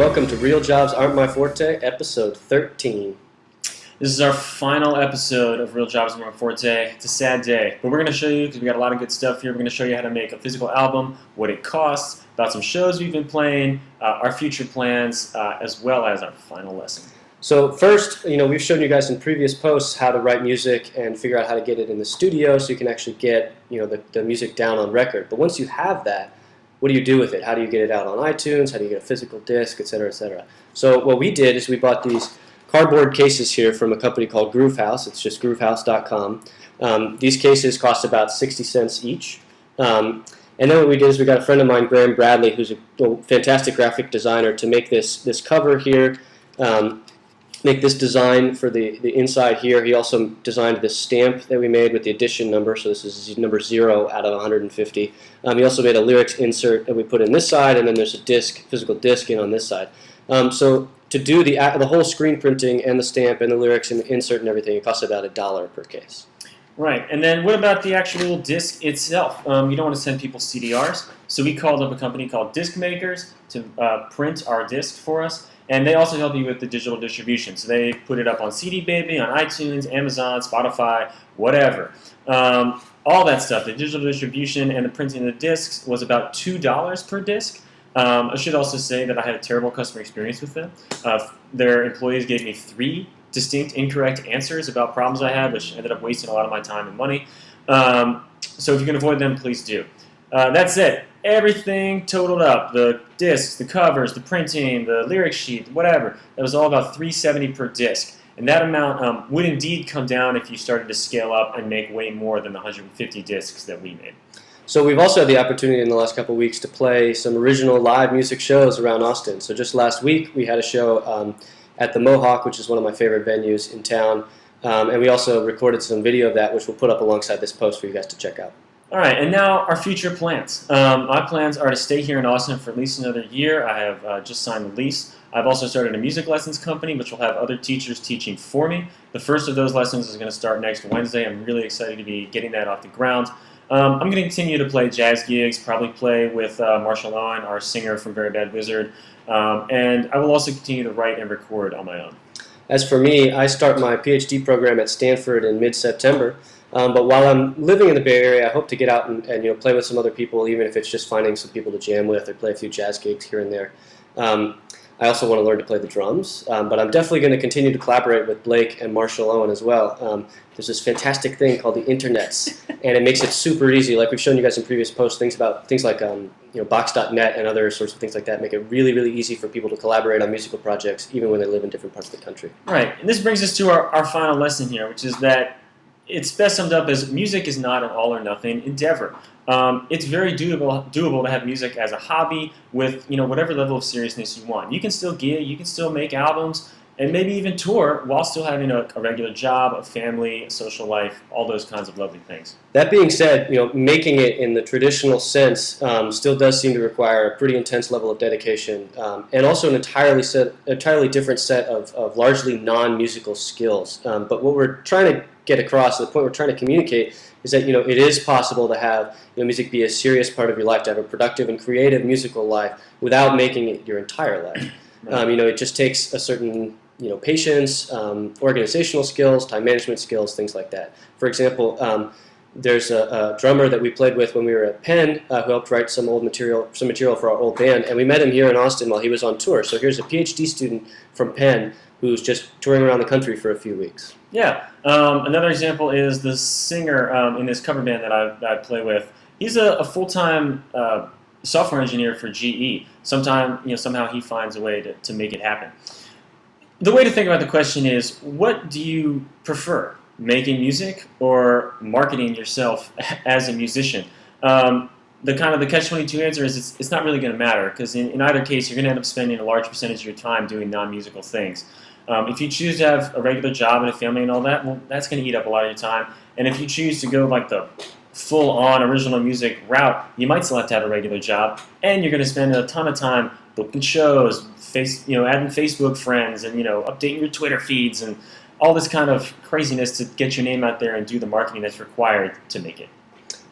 welcome to Real Jobs Aren't My Forte, episode 13. This is our final episode of Real Jobs Aren't My Forte. It's a sad day, but we're going to show you, because we got a lot of good stuff here, we're going to show you how to make a physical album, what it costs, about some shows we've been playing, our future plans, as well as our final lesson. So first, we've shown you guys in previous posts how to write music and figure out how to get it in the studio so you can actually get the music down on record. But once you have that, what do you do with it? How do you get it out on iTunes? How do you get a physical disc, etc., etc.? So what we did is we bought these cardboard cases here from a company called Groovehouse. It's just groovehouse.com. These cases cost about 60 cents each. And then what we did is we got a friend of mine, Graham Bradley, who's a fantastic graphic designer, to make this cover here, make this design for the inside here. He also designed this stamp that we made with the edition number, so this is number 0 out of 150. He also made a lyrics insert that we put in this side, and then there's a disc, physical disc in on this side. So to do the whole screen printing and the stamp and the lyrics and the insert and everything, it costs about $1 per case. Right, and then what about the actual disc itself? You don't want to send people CDRs, so we called up a company called Disc Makers to print our disc for us. And they also help you with the digital distribution. So they put it up on CD Baby, on iTunes, Amazon, Spotify, whatever. All that stuff, the digital distribution and the printing of the discs was about $2 per disc. I should also say that I had a terrible customer experience with them. Their employees gave me 3 distinct incorrect answers about problems I had, which ended up wasting a lot of my time and money. So if you can avoid them, please do. That's it. Everything totaled up, the discs, the covers, the printing, the lyric sheet, whatever. That was all about $3.70 per disc. And that amount would indeed come down if you started to scale up and make way more than the 150 discs that we made. So we've also had the opportunity in the last couple of weeks to play some original live music shows around Austin. So just last week we had a show at the Mohawk, which is one of my favorite venues in town. And we also recorded some video of that, which we'll put up alongside this post for you guys to check out. All right, and now our future plans. My plans are to stay here in Austin for at least another year. I have just signed the lease. I've also started a music lessons company, which will have other teachers teaching for me. The first of those lessons is going to start next Wednesday. I'm really excited to be getting that off the ground. I'm going to continue to play jazz gigs, probably play with Marshall Owen, our singer from Very Bad Wizard, and I will also continue to write and record on my own. As for me, I start my PhD program at Stanford in mid-September. But while I'm living in the Bay Area, I hope to get out and play with some other people, even if it's just finding some people to jam with or play a few jazz gigs here and there. I also want to learn to play the drums, but I'm definitely going to continue to collaborate with Blake and Marshall Owen as well. There's this fantastic thing called the internets, and it makes it super easy. Like we've shown you guys in previous posts, things like Box.net and other sorts of things like that make it really, really easy for people to collaborate on musical projects, even when they live in different parts of the country. Right, and this brings us to our final lesson here, which is that it's best summed up as music is not an all-or-nothing endeavor. It's very doable to have music as a hobby with whatever level of seriousness you want. You can still gig, you can still make albums, and maybe even tour while still having a regular job, a family, a social life, all those kinds of lovely things. That being said, making it in the traditional sense still does seem to require a pretty intense level of dedication and also an entirely different set of largely non-musical skills. But what we're trying to get across, the point we're trying to communicate, is that it is possible to have music be a serious part of your life, to have a productive and creative musical life without making it your entire life. It just takes a certain patience, organizational skills, time management skills, things like that. For example, there's a drummer that we played with when we were at Penn who helped write some material for our old band, and we met him here in Austin while he was on tour. So here's a PhD student from Penn who's just touring around the country for a few weeks. Yeah. Another example is the singer in this cover band that I play with. He's a full-time software engineer for GE. Somehow he finds a way to make it happen. The way to think about the question is, what do you prefer, making music or marketing yourself as a musician? The catch-22 answer is it's not really going to matter, because in either case you're going to end up spending a large percentage of your time doing non-musical things. If you choose to have a regular job and a family and all that, well, that's going to eat up a lot of your time. And if you choose to go like the full-on original music route, you might still have to have a regular job, and you're going to spend a ton of time booking shows, adding Facebook friends, and updating your Twitter feeds, and all this kind of craziness to get your name out there and do the marketing that's required to make it.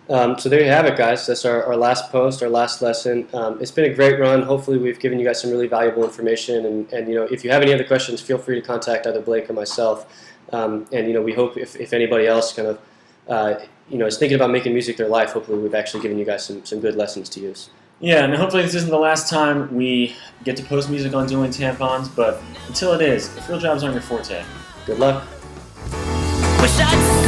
So there you have it, guys. That's our last post, our last lesson. It's been a great run. Hopefully we've given you guys some really valuable information. And if you have any other questions, feel free to contact either Blake or myself. And we hope if anybody else kind of is thinking about making music their life, hopefully we've actually given you guys some good lessons to use. Yeah, and hopefully this isn't the last time we get to post music on Dueling Tampons, but until it is, if real jobs aren't your forte. Good luck. Wish I'd